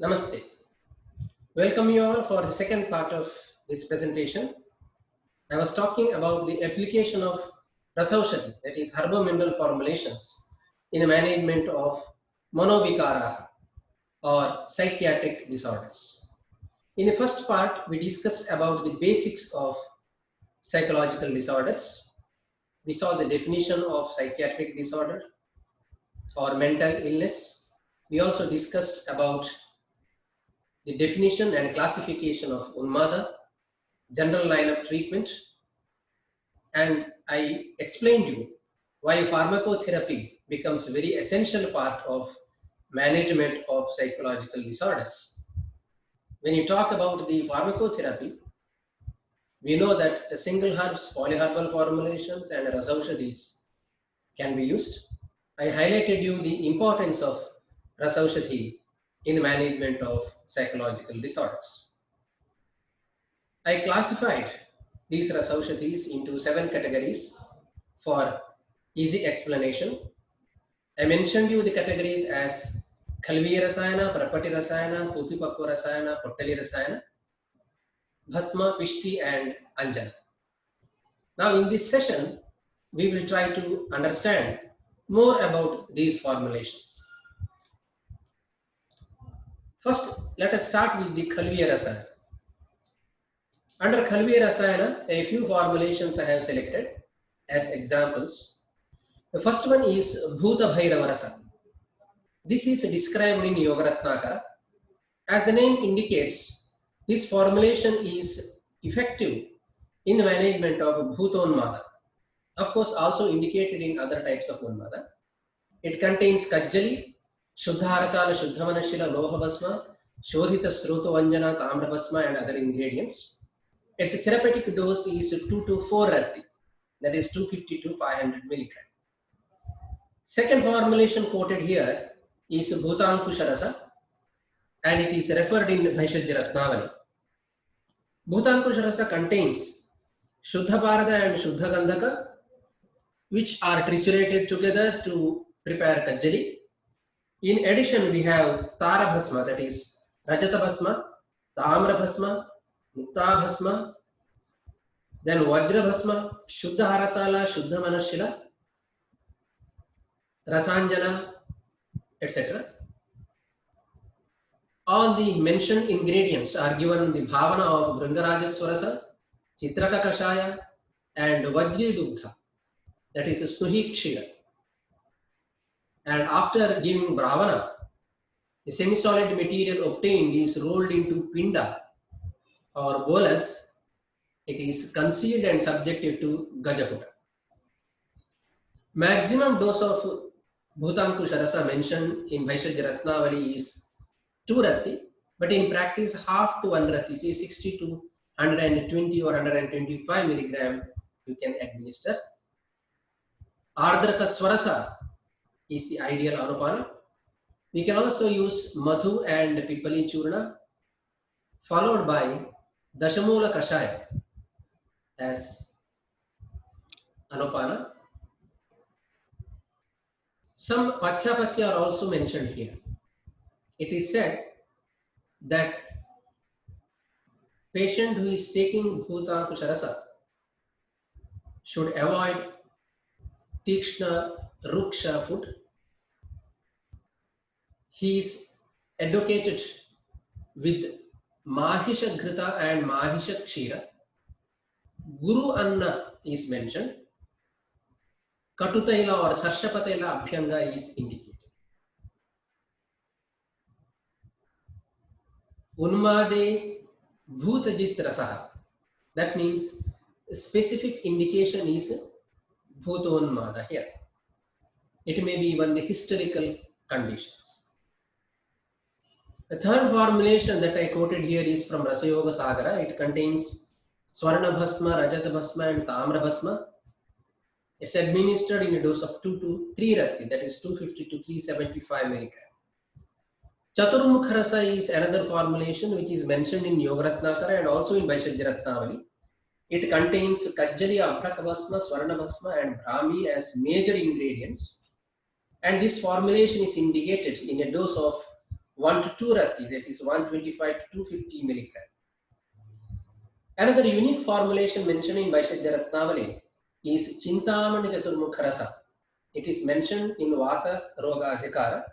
Namaste. Welcome you all for the second part of this presentation. I was talking about the application of Rasaushati, that is herbal-mineral formulations, in the management of monovikara or psychiatric disorders. In the first part, we discussed about the basics of psychological disorders. We saw the definition of psychiatric disorder or mental illness. We also discussed about the definition and classification of Unmada, general line of treatment, and I explained you why pharmacotherapy becomes a very essential part of management of psychological disorders. When you talk about the pharmacotherapy, we know that the single herbs, polyherbal formulations, and rasaushadis can be used. I highlighted you the importance of rasaushadhi in the management of psychological disorders. I classified these rasaushadis into 7 categories for easy explanation. I mentioned you the categories as Khalviya Rasayana, Prapati Rasayana, Pupipakwa Rasayana, Pottali Rasayana, Bhasma, Pishti, and Anjana. Now in this session, we will try to understand more about these formulations. First, let us start with the Khalviya Rasayana. Under Khalviya Rasayana, a few formulations I have selected as examples. The first one is Bhuta Bhairava Rasa. This is described in Yogaratnakara. As the name indicates, this formulation is effective in the management of Bhutonmada. Of course, also indicated in other types of Unmada. It contains Kajjali, Shuddharakala, Shuddhamanashila, Lohabhasma, Shodhita Srutovanjana, Tamrabhasma, and other ingredients. Its therapeutic dose is 2 to 4 rati, that is 250 to 500 milligram. Second formulation quoted here is Bhutankusha Rasa, and it is referred in Bhaishajya Ratnavali. Bhutankusha Rasa contains Shuddha Bharata and Shuddha Gandhaka, which are triturated together to prepare Kajjali. In addition, we have Tara Bhasma, that is Rajata Bhasma, Tamra Bhasma, Mukta Bhasma, then Vajra Bhasma, Shuddha Haratala, Shuddha Manashila, Rasanjana, etc. All the mentioned ingredients are given in the Bhavana of Bhringarajaswarasa, Chitraka Kashaya, and Vajri Dugdha, that is Snuhi Kshira. And after giving Bhavana, the semi-solid material obtained is rolled into Pinda or bolus. It is concealed and subjected to Gajaputa. Maximum dose of Bhutankusha Rasa mentioned in Vaishajya Ratnavali is 2 rati, but in practice half to 1 rati, say 60 to 120 or 125 milligram you can administer. Ardraka Swarasa is the ideal Anupana. We can also use Madhu and Pipali Churna, followed by Dashamula Kashaya as Anupana. Some Pachapatya are also mentioned here. It is said that patient who is taking Bhutankusha Rasa should avoid Tikshna Ruksha food. He is educated with Mahisha Ghrita and Mahisha Kshira. Guru Anna is mentioned. Katutaila or Sarshapataila Abhyanga is indicated. Unmade Bhutajit Rasaha. That means specific indication is Bhutonmada here. It may be even the historical conditions. The third formulation that I quoted here is from Rasayoga Sagara. It contains Swarna Bhasma, Rajata Bhasma, and Tamra Bhasma. It's administered in a dose of 2 to 3 rati, that is 250 to 375 milligram. Chaturmukha Rasa is another formulation which is mentioned in Yogaratnakara and also in Vaishajya Ratnavali. It contains Kajjali, Abhraka Bhasma, Swarna Bhasma, and Brahmi as major ingredients. And this formulation is indicated in a dose of 1 to 2 rati, that is 125 to 250 milligram. Another unique formulation mentioned in Vaishadhya Ratnavali is Chintamani Chaturmukha Rasa. It is mentioned in Vata Roga Adhikara.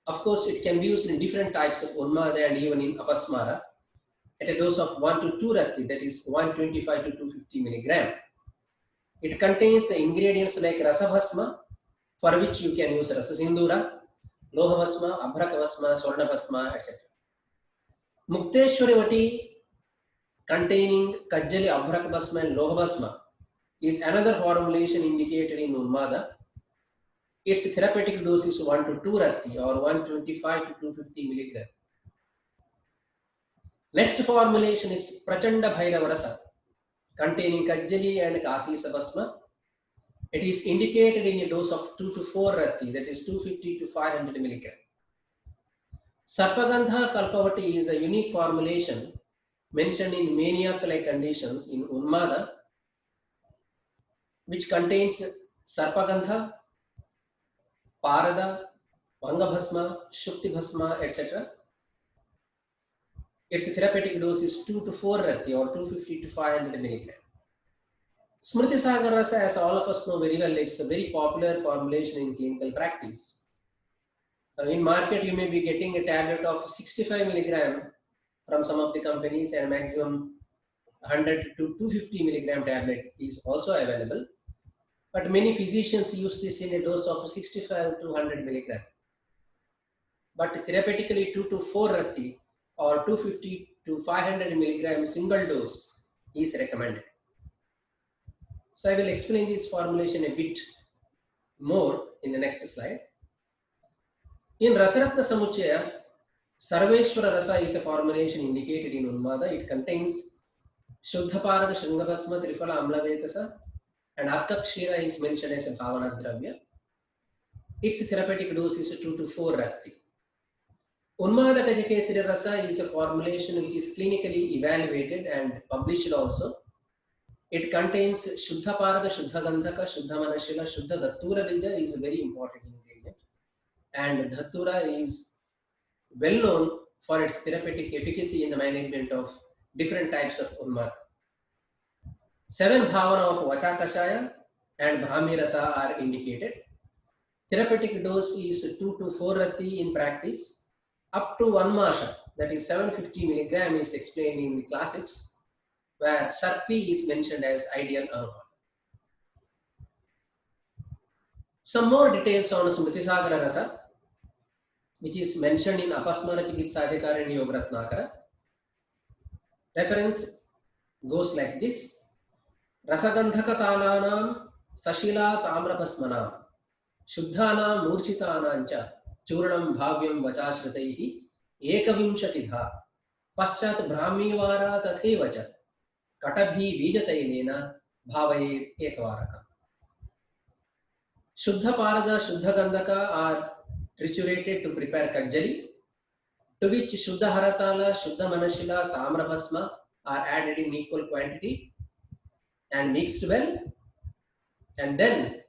Of course, it can be used in different types of Unmada and even in Apasmara at a dose of 1 to 2 rati, that is 125 to 250 milligram. It contains the ingredients like Rasabhasma, for which you can use Rasasindura, Lohavasma, Abhrakavasma, Swarnavasma, etc. Mukteshwari Vati containing Kajjali, Abhrakavasma and Lohavasma is another formulation indicated in Unmada. Its therapeutic dose is 1 to 2 rati or 125 to 250 milligram. Next formulation is Prachanda Bhairavarasa containing Kajjali and Kasi Sabasma. It is indicated in a dose of 2 to 4 rati, that is 250 to 500 milligram. Sarpagandha Kalpavati is a unique formulation mentioned in maniac-like conditions in Unmada, which contains Sarpagandha, Parada, Bhangabhasma, Shuktibhasma, etc. Its therapeutic dose is 2 to 4 rati or 250 to 500 milligram. Smriti Sagar Rasa, as all of us know very well, it's a very popular formulation in clinical practice. In market, you may be getting a tablet of 65 milligram from some of the companies, and maximum 100 to 250 milligram tablet is also available. But many physicians use this in a dose of 65 to 100 milligram. But therapeutically 2 to 4 rati or 250 to 500 milligram single dose is recommended. So I will explain this formulation a bit more in the next slide. In Rasaratna Samuchaya, Sarveshwara Rasa is a formulation indicated in Unmada. It contains Shuddhaparada Shringabhasma Trifala Amla Vetasa and Arkakshira is mentioned as a Bhavana Dravya. Its therapeutic dose is 2 to 4 rati. Unmada Kajakesari Rasa is a formulation which is clinically evaluated and published also. It contains Shuddha Parada, Shuddha Gandhaka, Shuddha Manashila, Shuddha Dhattura Bija is a very important ingredient. And Dhattura is well known for its therapeutic efficacy in the management of different types of Unmada. 7 Bhavana of Vachakashaya and Brahmi Rasa are indicated. Therapeutic dose is 2 to 4 rati in practice. Up to 1 masha, that is 750 milligram, is explained in the classics, where Sarpi is mentioned as ideal Anupama. Some more details on Smritisagara Rasa, which is mentioned in Apasmara Chikitsadhikara and Yogaratnakara. Reference goes like this. Rasagandhaka Talanam Sashila Tamrapasmanam Shuddhanam Murchitanancha Churanam Bhavyam Vachashritaihi Ekavimshatidha Paschat Brahmivara Tathevacha Katabhi Vijatailena Bhavaye Ekvaraka. Shuddha Parada, Shuddha Gandhaka are triturated to prepare Kajjali, to which Shuddha Haratala, Shuddha Manashila, Tamrapasma are added in equal quantity and mixed well, and then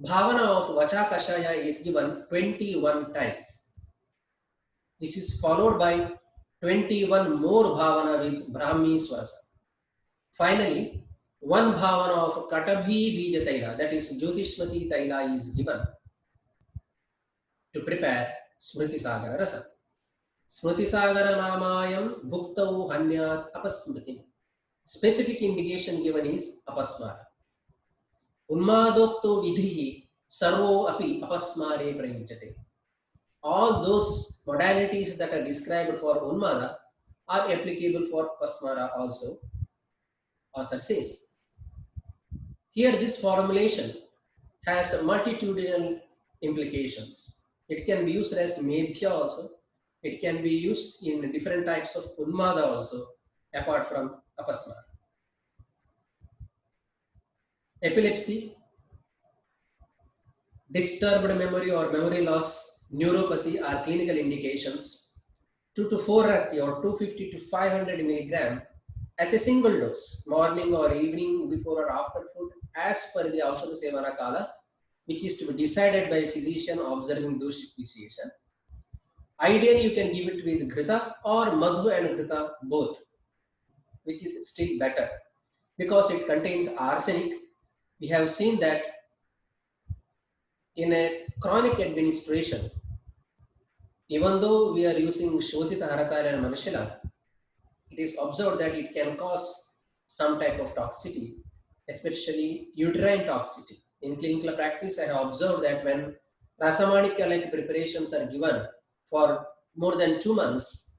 Bhavana of Vachakashaya is given 21 times. This is followed by 21 more Bhavana with Brahmi Swasa. Finally, 1 Bhavana of Katabhi Bija Taila, that is Jyotishmati Taila, is given to prepare Smriti Sagara Rasa. Smriti Sagara Namayam Bhuktau Hanyat Apasmriti. Specific indication given is Apasmara. Unmadokto Vidhi Sarvo Api Apasmare Prayujate. All those modalities that are described for Unmada are applicable for Apasmara also, author says. Here this formulation has multitudinal implications. It can be used as Medhya also. It can be used in different types of Unmada also, apart from Apasmara. Epilepsy, disturbed memory or memory loss, neuropathy are clinical indications. 2 to 4 rati or 250 to 500 milligram as a single dose, morning or evening, before or after food, as per the Aushadha Sevana Kala, which is to be decided by a physician observing dosage vitiation. Ideally, you can give it with Ghrita or Madhu and Ghrita both, which is still better because it contains arsenic. We have seen that in a chronic administration, even though we are using Shodhita Harakaya and Manashila, it is observed that it can cause some type of toxicity, especially uterine toxicity. In clinical practice, I have observed that when Rasamanika like preparations are given for more than 2 months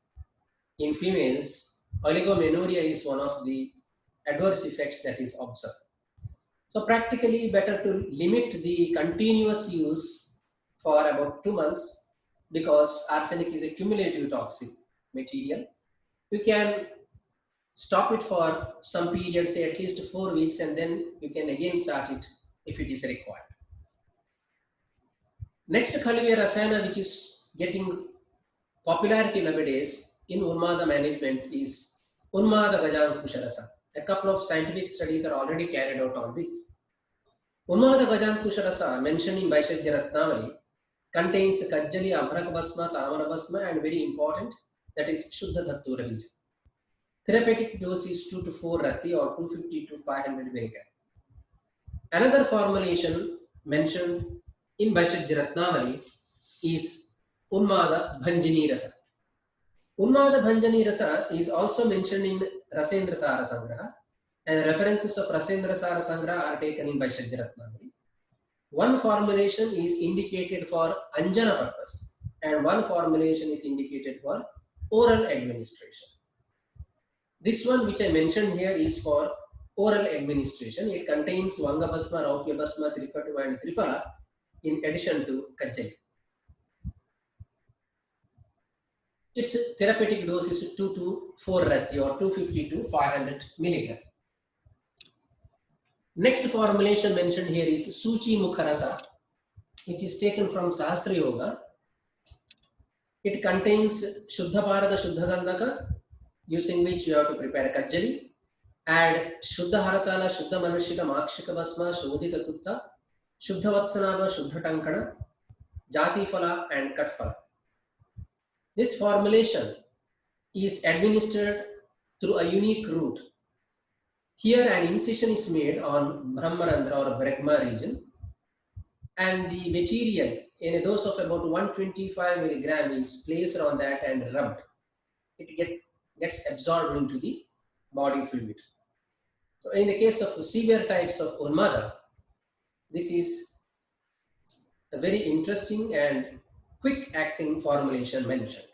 in females, oligomenorrhea is one of the adverse effects that is observed. So practically better to limit the continuous use for about 2 months because arsenic is a cumulative toxic material. You can stop it for some period, say at least 4 weeks, and then you can again start it if it is required. Next Khalviya Rasayana, which is getting popularity nowadays in Unmada management, is Unmada Gajankusha Rasa. A couple of scientific studies are already carried out on this. Unmada Gajankusha Rasa, mentioned in Vaishagya Ratnavali, contains Kajjali, Abhrak Basma, Tamara Basma, and very important, that is Shuddha Dhattura Bija. Therapeutic dose is 2 to 4 rati or 250 to 500 milligram. Another formulation mentioned in Vaishagya Ratnavali is Unmada Bhanjani Rasa. Unmada Bhanjani Rasa is also mentioned in Rasendra Sara Sangraha, and references of Rasendra Sara Sangraha are taken in Vaishagya Ratnavali. One formulation is indicated for Anjana purpose, and one formulation is indicated for oral administration. This one which I mentioned here is for oral administration. It contains Vanga Basma, Raupya Basma, Tripatu and Triphala in addition to Kajjali. Its therapeutic dose is 2 to 4 rati or 250 to 500 milligram. Next formulation mentioned here is Suchi Mukharasa, which is taken from Sahasra Yoga. It contains Shuddha Parada Shuddha Gandhaka, using which you have to prepare Kajjali. Add Shuddha Haratala, Shuddha Manashika, Makshika Basma, Shodhita Tutta, Shuddha Vatsanava, Shuddha Tankana, Jati Phala and Katphala. This formulation is administered through a unique route. Here an incision is made on Brahmarandra or Bregma region, and the material in a dose of about 125 milligram is placed on that and rubbed. It gets absorbed into the body fluid. So in the case of severe types of Unmada, this is a very interesting and quick acting formulation mentioned.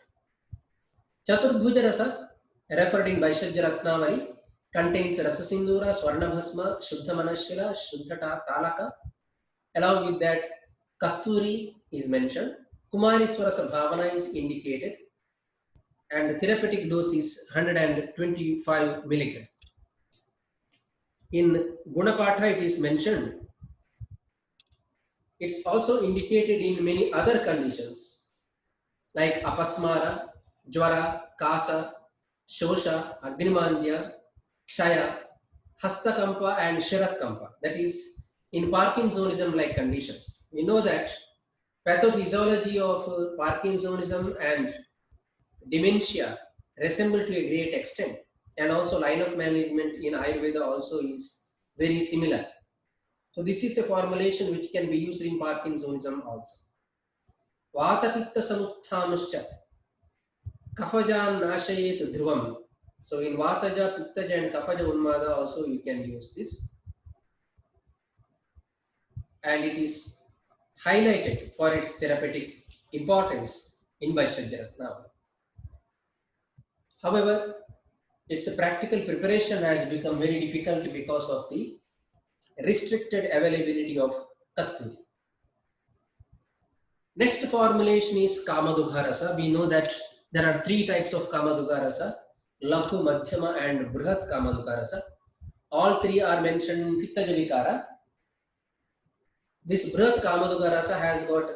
Chaturbhuja Rasa, referred in Vaishagya Ratnavali, contains Rasasindura, Swarnabhasma, Shuddha Manashila, Shuddha Talaka. Along with that, Kasturi is mentioned. Kumariswara Bhavana is indicated, and the therapeutic dose is 125 milligram. In Gunapatha, it is mentioned. It's also indicated in many other conditions like Apasmara, Jwara, Kasa, Shosha, Agnimandya, Kshaya, Hastakampa, and Shiratkampa. That is in Parkinsonism like conditions. We know that pathophysiology of Parkinsonism and dementia resemble to a great extent, and also line of management in Ayurveda also is very similar. So this is a formulation which can be used in Parkinsonism also. Vata Pitta Samuthamascha Kafajan Nashayet Dhruvam. So in Vataja, Pittaja and Kafaja Unmada also you can use this. And it is highlighted for its therapeutic importance in Vaishagya Ratnavali. However, its practical preparation has become very difficult because of the restricted availability of Kasturi. Next formulation is Kamadugha Rasa. We know that there are 3 types of Kamadugha Rasa, Lakhu, Madhyama and Brihat Kamadugha Rasa. All 3 are mentioned in Pittaja Vikara. This Brihat Kamadugha Rasa has got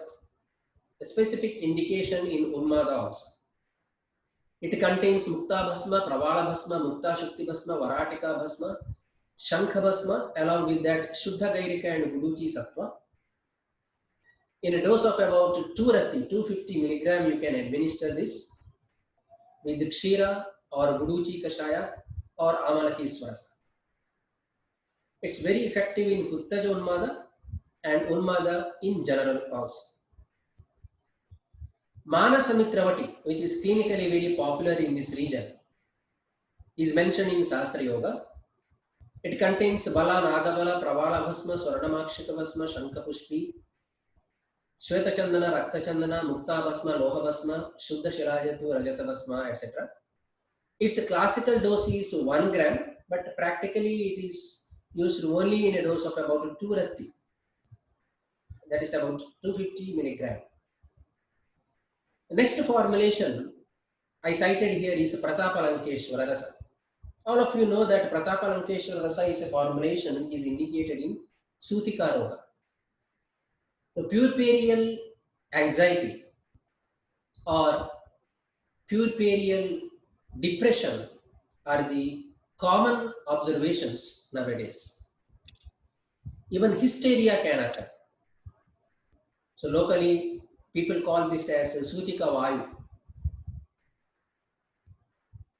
a specific indication in Unmada also. It contains Mukta Bhasma, Pravala Bhasma, Mukta Shakti Bhasma, Varatika Bhasma, Shankha Bhasma, along with that Shuddha Gairika and Guduchi Sattva. In a dose of about 2 rati, 250 milligram, you can administer this with kshira or guduchi kashaya or amalaki swarasa. It's very effective in Kuttaja Unmada and Unmada in general also. Manasamitravati, which is clinically very popular in this region, is mentioned in Sastra Yoga. It contains Bala, Nagabala, Pravala Bhasma, Swarnamakshika Bhasma, Shankapushpi, Shweta Chandana, Rakta Chandana, Mukta Bhasma, Loha Bhasma, Shuddha Shirajatu, Rajata Bhasma, etc. Its classical dose is 1 gram, but practically it is used only in a dose of about 2 rati. That is about 250 milligram. The next formulation I cited here is Pratapalankeshwara Rasa. All of you know that Pratapalankeshwara Rasa is a formulation which is indicated in Sutika Roga. The puerperial anxiety or puerperial depression are the common observations nowadays. Even hysteria can occur. So locally, people call this as Sutika Vayu.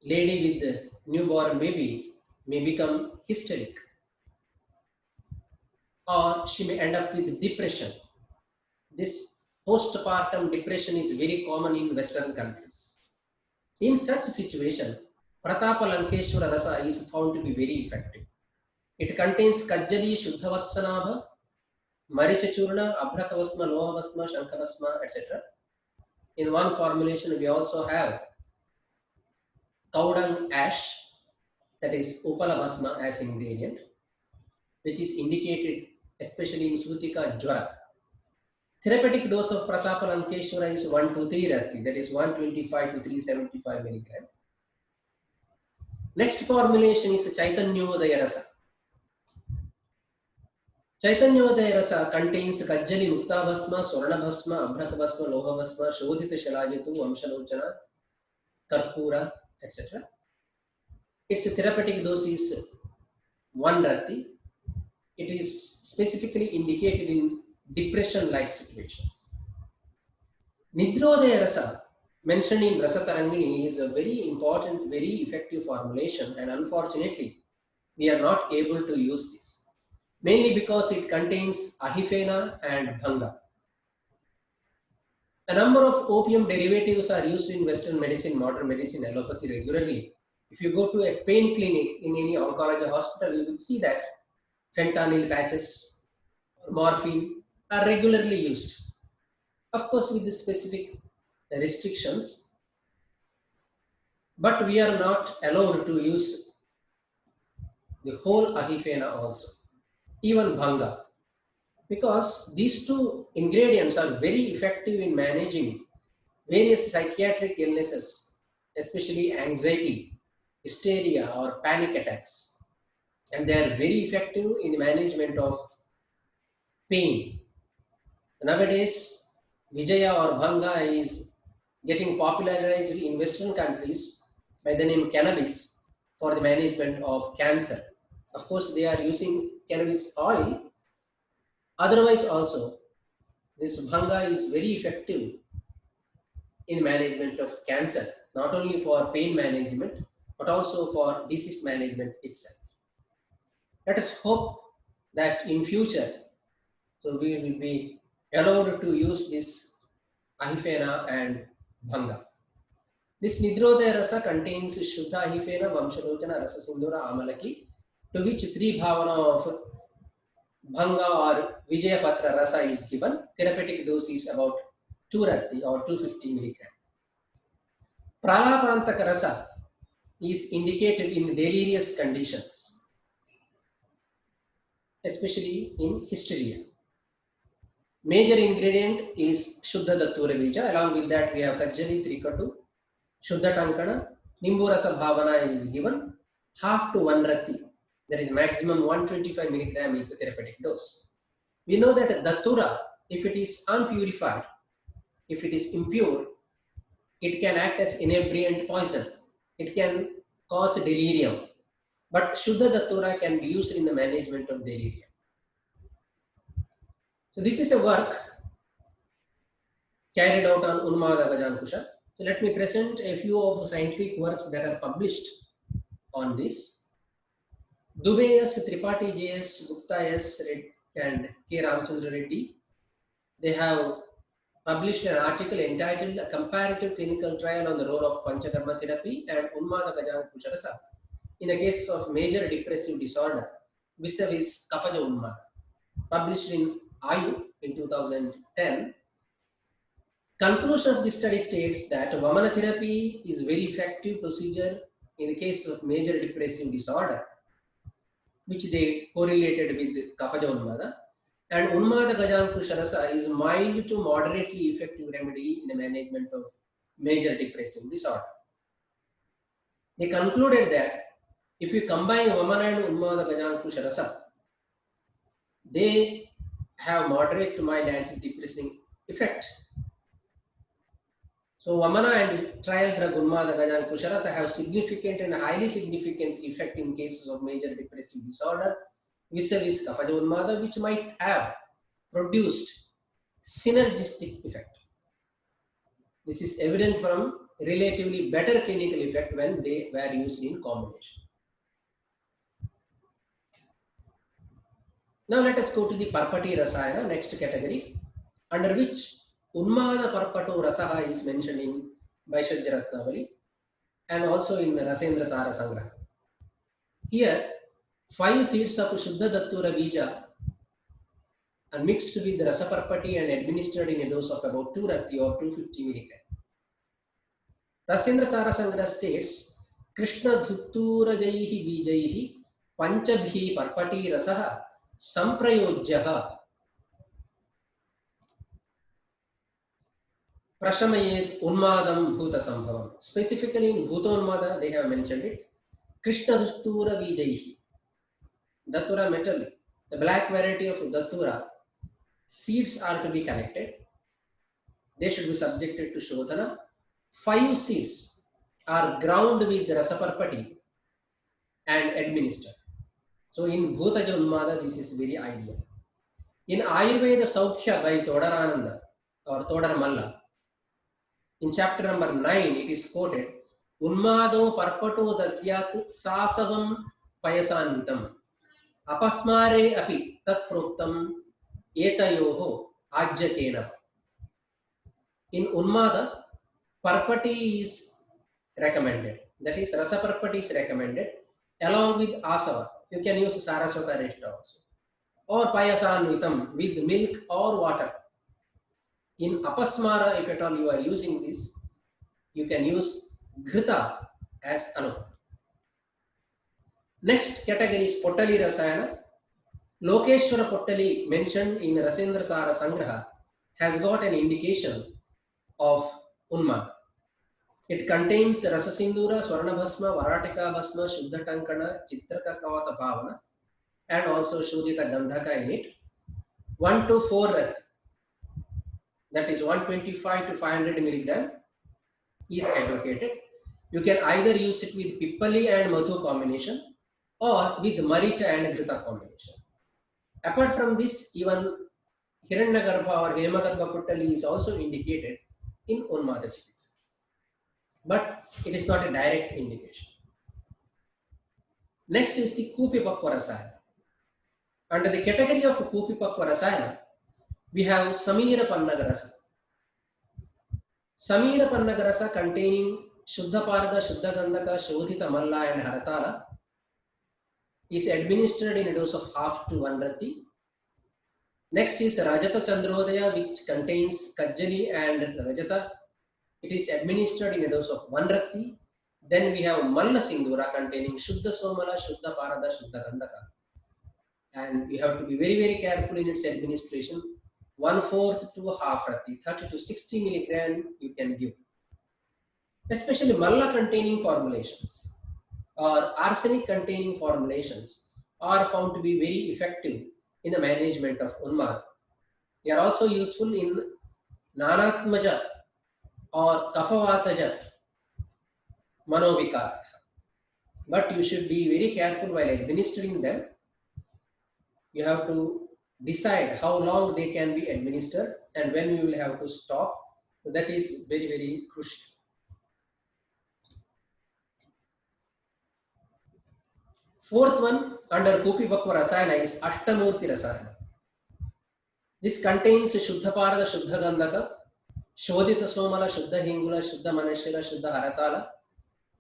Lady with newborn baby may become hysteric, or she may end up with depression. This postpartum depression is very common in Western countries. In such situation, Pratapalankeshwara Rasa is found to be very effective. It contains Kajjali, Shuddhavatsanabha, Marichachurna, Abhrakavasma, Lohavasma, Shankavasma, etc. In one formulation, we also have Kaudang ash, that is Upalabhasma as ingredient, which is indicated especially in Sutika Jwara. Therapeutic dose of Pratapalankeshwara is 1 to 3 rati, that is 125 to 375 milligram. Next formulation is Chaitanyodaya Rasa. Chaitanyodaya Rasa contains Kajjali, Mukta Bhasma, Swarna Bhasma, Abhraka Bhasma, Loha Bhasma, Shodhita Shalajatu, Vamshalochana, Karpura, etc. Its therapeutic dose is 1 rati. It is specifically indicated in depression-like situations. Nidrodaya Rasa, mentioned in Rasa Tarangini, is a very important, very effective formulation, and unfortunately, we are not able to use this, mainly because it contains ahifena and bhanga. A number of opium derivatives are used in Western medicine, modern medicine, allopathy regularly. If you go to a pain clinic in any oncology hospital, you will see that fentanyl patches or morphine are regularly used. Of course, with the specific restrictions, but we are not allowed to use the whole ahifena also, even bhanga, because these two ingredients are very effective in managing various psychiatric illnesses, especially anxiety, hysteria, or panic attacks, and they are very effective in the management of pain. Nowadays, Vijaya or Bhanga is getting popularized in Western countries by the name cannabis for the management of cancer. Of course, they are using cannabis oil. Otherwise, also, this Bhanga is very effective in management of cancer, not only for pain management, but also for disease management itself. Let us hope that in future, so we will be allowed to use this ahifena and bhanga. This Nidrodaya Rasa contains Shuddha ahifena, Vamshalochana, Rasa Sindhura, Amalaki, to which 3 bhavana of bhanga or Vijayapatra Rasa is given. Therapeutic dose is about 2 rati or 250 milligram. Pralapantaka Rasa is indicated in delirious conditions, especially in hysteria. Major ingredient is Shuddha Datura Bija. Along with that, we have Kajjali, Trikatu, Shuddha Tankana, Nimbu Rasa Bhavana is given, half to 1 rati. That is maximum 125 milligram is the therapeutic dose. We know that Datura, if it is unpurified, if it is impure, it can act as inebriant poison. It can cause delirium. But Shuddha Datura can be used in the management of delirium. So this is a work carried out on Unmada Gajankusha. So let me present a few of scientific works that are published on this. Dubey S, Tripathi J.S., Gupta S, and K. Ramchandra Reddy, they have published an article entitled A Comparative Clinical Trial on the Role of Panchakarma Therapy and Unmada Gajankusha Rasa in a case of major depressive disorder vis-a-vis Kafaja Unmada, published in Ayu in 2010. Conclusion of this study states that Vamana therapy is very effective procedure in the case of major depressive disorder, which they correlated with Kafaja Unmada, and Unmada Gajankusha Rasa is mild to moderately effective remedy in the management of major depressive disorder. They concluded that if you combine Vamana and Unmada Gajankusha Rasa, they have moderate to mild antidepressing effect. So Vamana and trial drug Unmada Gajankusha Rasa have significant and highly significant effect in cases of major depressive disorder vis-a-vis Kafaja Unmada, which might have produced synergistic effect. This is evident from relatively better clinical effect when they were used in combination. Now let us go to the Parpati Rasayana, next category, under which Unmada Parpato Rasaha is mentioned in Vaishadhya Ratnavali and also in Rasendra Sara Sangraha. Here, 5 seeds of Shuddha Dattura Bija are mixed with Rasa Parpati and administered in a dose of about 2 Rati or 250 mg. Rasendra Sara Sangraha states, Krishna Dhuttura Jaihi Bijaihi Panchabhi Parpati Rasaha Samprayojyaha Prashamayet Unmadam Bhuta Sambhavam. Specifically in Bhuta Unmada, they have mentioned it. Krishna Dhustura Vijaihi. Datura metal, the black variety of Datura, seeds are to be collected. They should be subjected to Shodhana. 5 seeds are ground with Rasaparpati and administered. So in Bhuta Unmada, this is very ideal. In Ayurveda Saukhya by Todarananda or Todar Malla, in chapter number 9, it is quoted, Unmado Parpato Datyat Sasavam Payasanvitam Apasmare api tat proktam etayoho ajyatena. In Unmada, Parpati is recommended. That is, Rasa Parpati is recommended along with Asava. You can use Saraswata Reshta also. Or Payasanvitam with milk or water. In Apasmara, if at all you are using this, you can use Ghrita as Anupa. Next category is Potali Rasayana. Lokeshwara Pottali mentioned in Rasendra Sara Sangraha has got an indication of Unmada. It contains Rasasindura, Swarnabhasma, Varatika Bhasma, Shuddha Tankana, Chitraka Kavata Bhavana and also Shodhita Gandhaka in it. 1 to 4 Rati, that is 125 to 500 milligram is advocated. You can either use it with Pippali and Madhu combination or with Maricha and Ghrita combination. Apart from this, even Hiranyagarbha or Hemagarbha Puttali is also indicated in Unmada Chikitsa. But it is not a direct indication. Next is the Kupipakva Rasayana. Under the category of Kupipakva Rasayana, we have Samira Pannagarasa. Samira Pannagarasa containing Shuddha Parada, Shuddha Gandhaka, Shodhita Malla and Haratala is administered in a dose of half to 1 Rati. Next is Rajata Chandrodaya, which contains Kajjali and Rajata. It is administered in a dose of 1 Rati. Then we have Malla Sindura containing Shuddha Somala, Shuddha Parada, Shuddha Gandhaka. And we have to be very, very careful in its administration. 1/4 to a half Rati, 30 to 60 milligram you can give. Especially Malla containing formulations or arsenic containing formulations are found to be very effective in the management of Unmada. They are also useful in Nanatmaja or Kafavataja Manovikara. But you should be very careful while administering them. You have to decide how long they can be administered and when you will have to stop So that is very, very crucial. Fourth one under Kupi Bakwa Rasayana is Ashtamurti Rasayana. This contains Shuddha Parada, Shuddha Gandhaka, Shodhita Somala, Shuddha Hingula, Shuddha Manashira, Shuddha Haratala,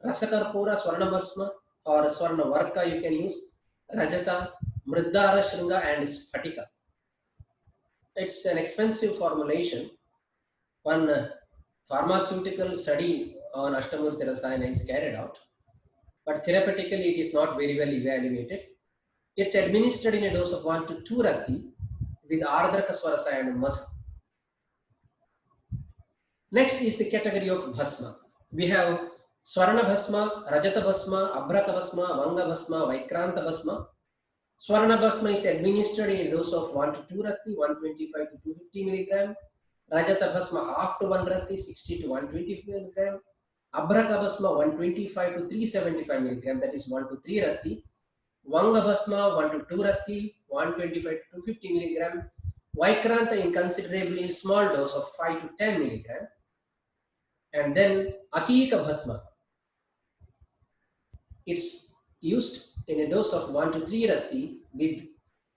Rasakarpura, Swarna Bhasma or Swarna Varka you can use, Rajata, Mriddara Shringa and Spatika. It's an expensive formulation. One pharmaceutical study on Ashtamurti Rasayana is carried out, but therapeutically it is not very well evaluated. It's administered in a dose of 1 to 2 rati with Ardraka Swarasaya and Madhu. Next is the category of Bhasma. We have Swarna Bhasma, Rajata Bhasma, Abhraka Bhasma, Vanga Bhasma, Vaikranta Bhasma. Swarna Bhasma is administered in a dose of 1 to 2 rati, 125 to 250 milligram. Rajata Bhasma half to 1 rati, 60 to 120 milligram. Abhraka Bhasma 125 to 375 milligram, that is 1 to 3 rati. Vanga Bhasma 1 to 2 rati, 125 to 250 milligram. Vaikranta in considerably small dose of 5 to 10 milligram. And then Akika Bhasma, it's used in a dose of 1 to 3 rati with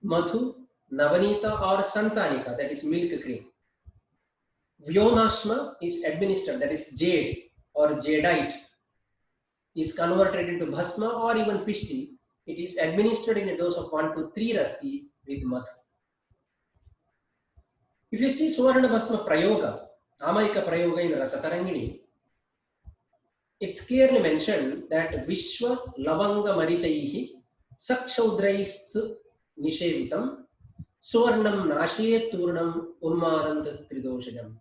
Madhu, Navanita or Santanika, that is milk cream. Vyomashma is administered, that is jade or jadeite, is converted into Bhasma or even Pishti. It is administered in a dose of 1 to 3 rati with Madhu. If you see Suvarna Bhasma Prayoga, Amayika Prayoga in Rasatarangini, it's clearly mentioned that Vishwa Lavanga Marichaihi Sakshaudraist Nishevitam Suvarnam Nashiyet Turnam Unmadant Tridoshajam.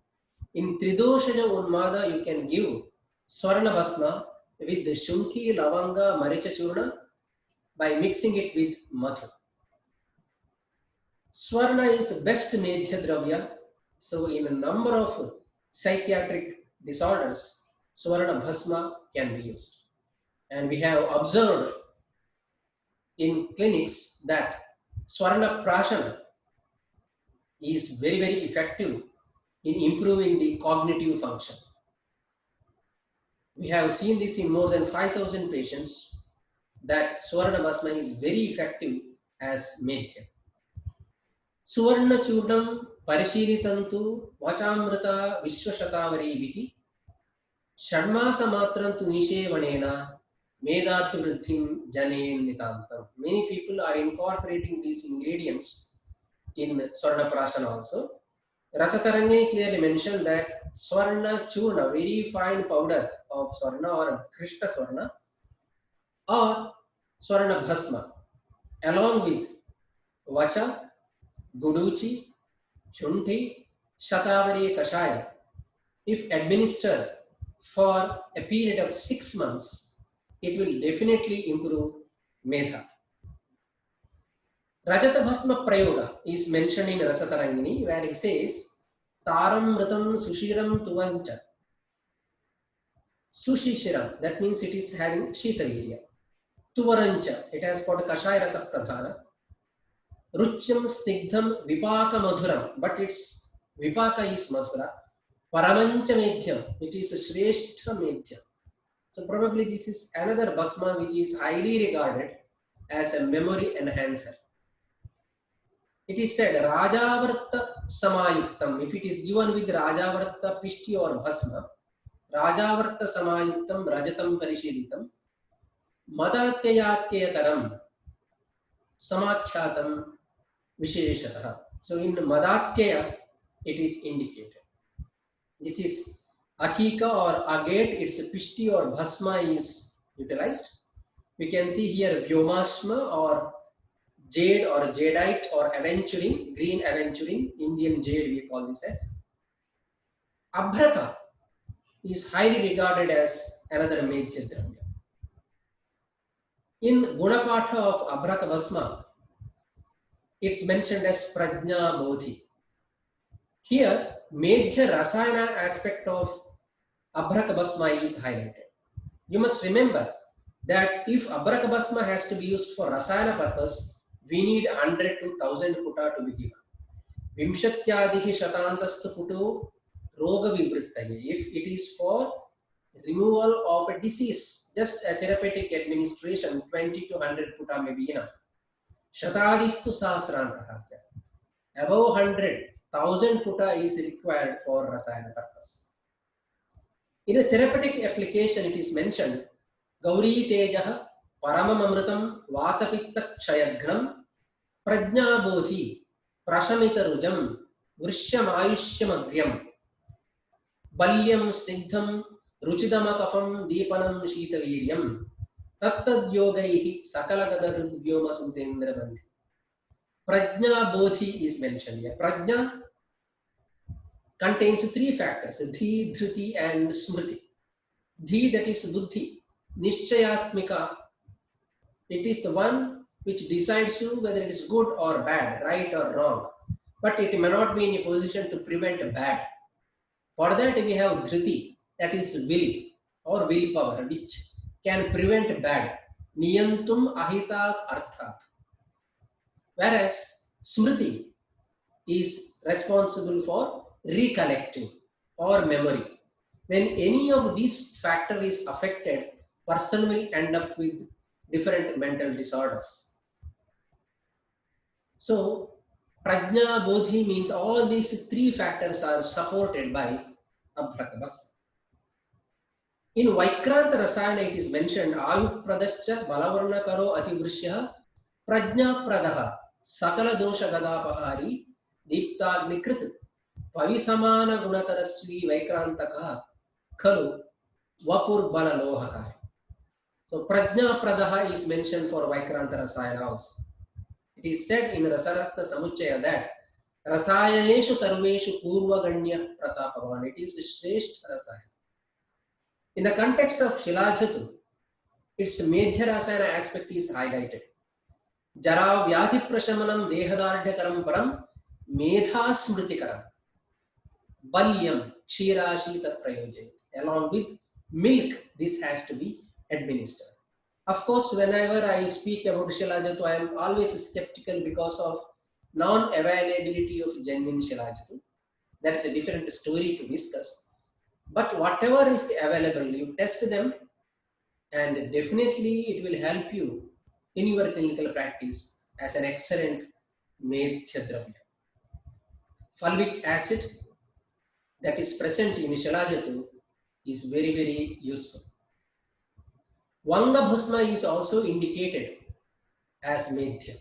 In Tridoshaja Unmada, you can give Swarna Bhasma with the Shunki, Lavanga, Maricha Churna by mixing it with Madhu. Swarna is best Medhya Dravya. So in a number of psychiatric disorders, Swarna Bhasma can be used. And we have observed in clinics that Swarna Prashana is very, very effective in improving the cognitive function. We have seen this in more than 5,000 patients that Swarna Bhasma is very effective as Medhya. Suvarna Churnam Parishiritantu Vachamrita Vishwashatavaribihi Shadmasa Matrantu Nishevanena Medathu Vruddhim Janen Nitantam. Many people are incorporating these ingredients in Swarna Prashana also. Rasatarangini clearly mentioned that Swarna Churna, very fine powder of Swarna or Krishna Swarna or Swarna Bhasma, along with Vacha, Guduchi, Shunti, Shatavari Kashaya, if administered for a period of 6 months, it will definitely improve Medha. Rajata Bhasma Prayoga is mentioned in Rasatarangini, where he says, Taram Mritam Sushiram Tuvancha. Sushishiram, that means it is having Shitavirya. Tuvarancha, it has got Kashaya Rasa Pradhana. Ruchyam Snigdham Vipaka Madhuram, but its Vipaka is Madhura. Paramancha Medhyam, it is a Shrestha Medhyam. So probably this is another Bhasma which is highly regarded as a memory enhancer. It is said Rajavarta Samayuktam, if it is given with Rajavarta Pishti or Bhasma, Rajavarta Samayuktam Rajatam Parishiritam, Madatyayatyayatam Samakhyatam Visheshataha. So in Madatyaya it is indicated. This is Akika or Agate, its Pishti or Bhasma is utilized. We can see here Vyomashma or jade or jadeite or aventurine, green aventurine, Indian jade we call this as. Abhraka is highly regarded as another Medhya Dravya. In Gunapatha of Abhraka Bhasma, it's mentioned as Prajna Bodhi. Here, Medhya Rasayana aspect of Abhraka Bhasma is highlighted. You must remember that if Abhraka Bhasma has to be used for Rasayana purpose, we need 100 to 1000 puta to be given. Vimshatyadihi shatantastu puto roga vivrittaye. If it is for removal of a disease, just a therapeutic administration, 20 to 100 puta may be enough. Shatadistu sahasrantah. Above 100,000 puta is required for rasayana purpose. In a therapeutic application, it is mentioned Gauri Tejah Paramamamritam Vatapitta Kshayagram Prajna Bodhi Prashamita Rujam Vrishamayushyamagyam Balyam Snigdham Ruchidamakafam Deepanam Shitaviryam Tattad Yogaihi Sakalagada Vyoma Sudendra Bandhi. Prajna Bodhi is mentioned here. Prajna contains three factors: Dhi, Dhriti, and Smriti. Dhi, that is Buddhi. Nishchayatmika, it is the one which decides you whether it is good or bad, right or wrong. But it may not be in a position to prevent bad. For that we have Dhriti, that is will or willpower, which can prevent bad. Niyantum ahitat arthat. Whereas Smriti is responsible for recollecting or memory. When any of these factors is affected, person will end up with different mental disorders. So, Prajna Bodhi means all these three factors are supported by Abhratavas. In Vaikranta Rasayana, it is mentioned Ayu Pradascha Balavarna Karo Ativrishya Prajna Pradaha Sakala Dosha Gadapahari Deeptagni Krit Pavisamana Gunatarasvi Vaikrantaka Kalu Vapur Bala Lohakaya. So Prajna Pradaha is mentioned for Vaikranta Rasayana also. It is said in Rasaratna Samuchaya that Rasayaneshu Sarveshu Purva Ganya Pratapavahan. It is Shreshth Rasayana. In the context of Shilajatu, its Medhya Rasayana aspect is highlighted. Jara Vyadhi Prashamanam Dehadardhakaram Param Medha Smritikaram Balyam Kshirashi Tat Prayojayat. Along with milk, this has to be administered. Of course, whenever I speak about Shilajatu, I am always skeptical because of non-availability of genuine Shilajatu. That's a different story to discuss. But whatever is available, you test them, and definitely it will help you in your clinical practice as an excellent Medhya Dravya. Fulvic acid that is present in Shilajatu is very, very useful. Vanga Bhasma is also indicated as Medhya.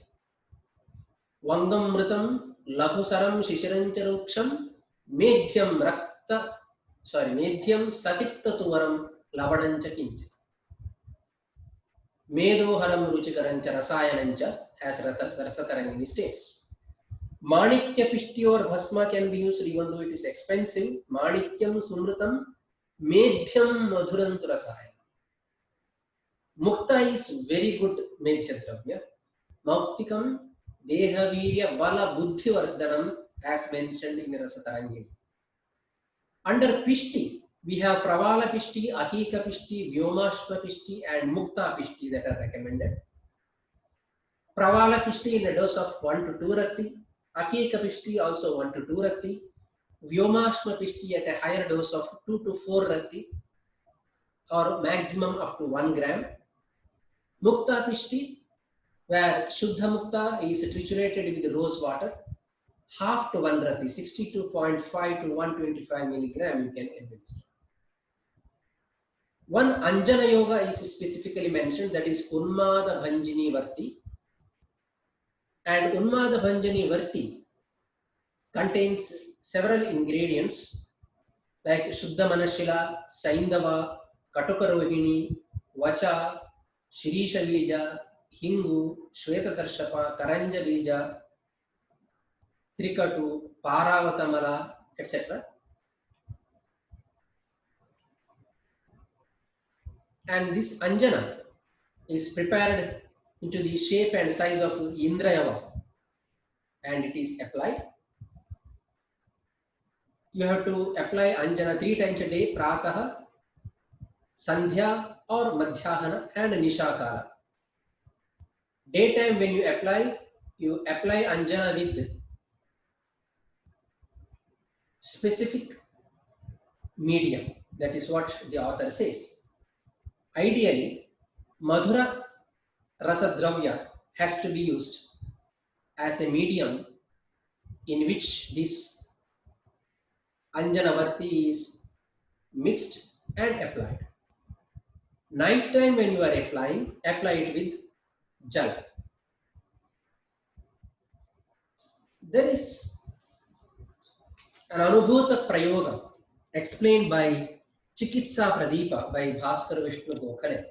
Vangam Mritam Lakusaram Shishirancharuksham Medhyam Medhyam Satipta Tuvaram Lavanancha Kinchit. Medoharam Ruchikarancha Rasayanancha as Rasatarangini states. Manikya Pishti or Bhasma can be used even though it is expensive. Manikyam Sumritam Medhyam Madhurantu Rasayana. Mukta is very good Medhya Dravya. Mauktikam Dehavirya Bala Buddhi Vardhanam as mentioned in Rasatarangini. Under Pishti, we have Pravala Pishti, Akika Pishti, Vyomashma Pishti and Mukta Pishti that are recommended. Pravala Pishti in a dose of 1 to 2 Rati, Akika Pishti also 1 to 2 Rati, Vyomashma Pishti at a higher dose of 2 to 4 Rati or maximum up to 1 gram. Mukta Pishti, where Shuddha Mukta is triturated with rose water, half to 1 Rati, 62.5 to 125 milligram you can administer. One Anjana Yoga is specifically mentioned, that is Unmada Bhanjini Varti. And Unmada Bhanjani Varti contains several ingredients like Shuddha Manashila, Saindava, Katuka Rohini, Vacha, Shirisha Bija, Hingu, Shweta Sarshapa, Karanja Bija, Trikatu, Paravatamala, etc. And this Anjana is prepared into the shape and size of Indrayava and it is applied. You have to apply Anjana 3 times a day, Prataha, Sandhya or Madhyahana and Nishakala. Daytime when you apply Anjana with specific medium. That is what the author says. Ideally, Madhura Rasadravya has to be used as a medium in which this Anjanavarti is mixed and applied. Night time when you are applying, apply it with jal. There is an Anubhuta Prayoga explained by Chikitsa Pradeepa by Bhaskar Vishnu Gokhale.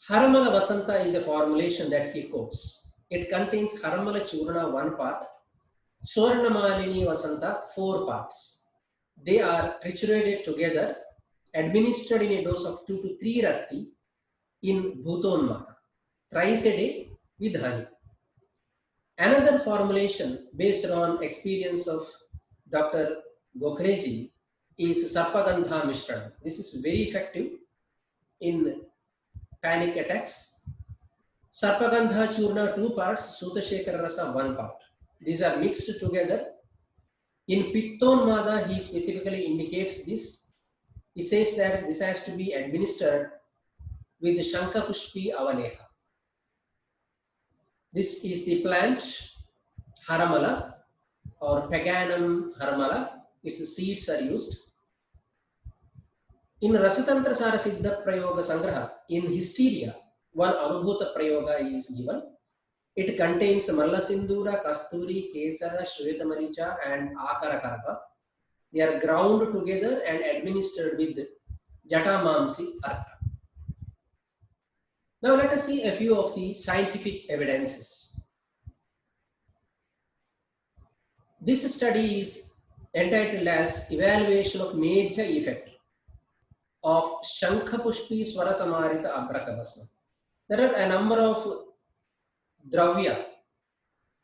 Haramala Vasanta is a formulation that he quotes. It contains Haramala Churna 1 part, Swarnamalini Vasanta 4 parts. They are triturated together, administered in a dose of 2 to 3 ratti in Bhutonmata, thrice a day with honey. Another formulation based on experience of Dr. Gokhaleji is Sarpagandha Mishran. This is very effective in panic attacks. Sarpagandha Churna 2 parts, Sutashekara Rasa 1 part. These are mixed together. In Pittonmada, he specifically indicates this. He says that this has to be administered with the Shankapushpi Avaneha. This is the plant Haramala or Paganum Haramala. Its seeds are used. In Rasatantra Sara Siddha Prayoga Sangraha, in Hysteria, one Anubhuta Prayoga is given. It contains Mallasindura, Kasturi, Kesara, Shvetamaricha and Akarakarpa. They are ground together and administered with Jatamamsi Artha. Now let us see a few of the scientific evidences. This study is entitled as Evaluation of Medhya Effect of Shankhapushpi Swarasamarita Abrakabhasma. There are a number of dravya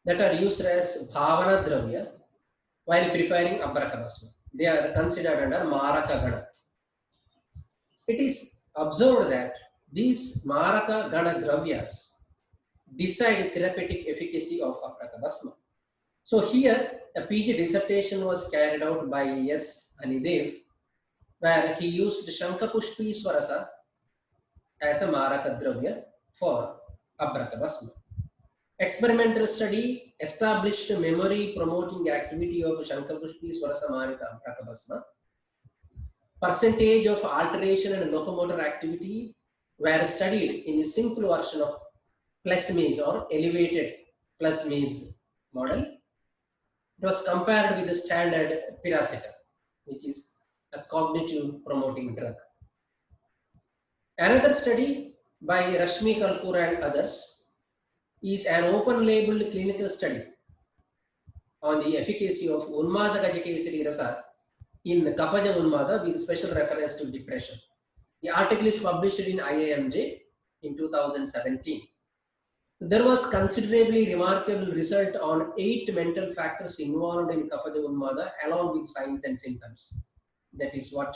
that are used as Bhavana dravya while preparing Abrakabhasma. They are considered under Maraka Gana. It is observed that these Maraka Gana dravyas decide therapeutic efficacy of Abrakabhasma. So here a PG dissertation was carried out by S. Anidev, where he used Shankapushpi Swarasa as a Maraka dravya for Abrakabhasma. Experimental study established memory promoting activity of Shankapushpi Swarasamarita Abrakabhasma. Percentage of alteration and locomotor activity were studied in the simple version of Plasmase or elevated Plasmase model. It was compared with the standard Piracetam, which is a cognitive promoting drug. Another study by Rashmi Kalpur and others is an open-label clinical study on the efficacy of Unmada Gajakesari Rasa in Kafaja Unmada with special reference to depression. The article is published in IIMJ in 2017. There was considerably remarkable result on 8 mental factors involved in Kafaja Unmada along with signs and symptoms. That is what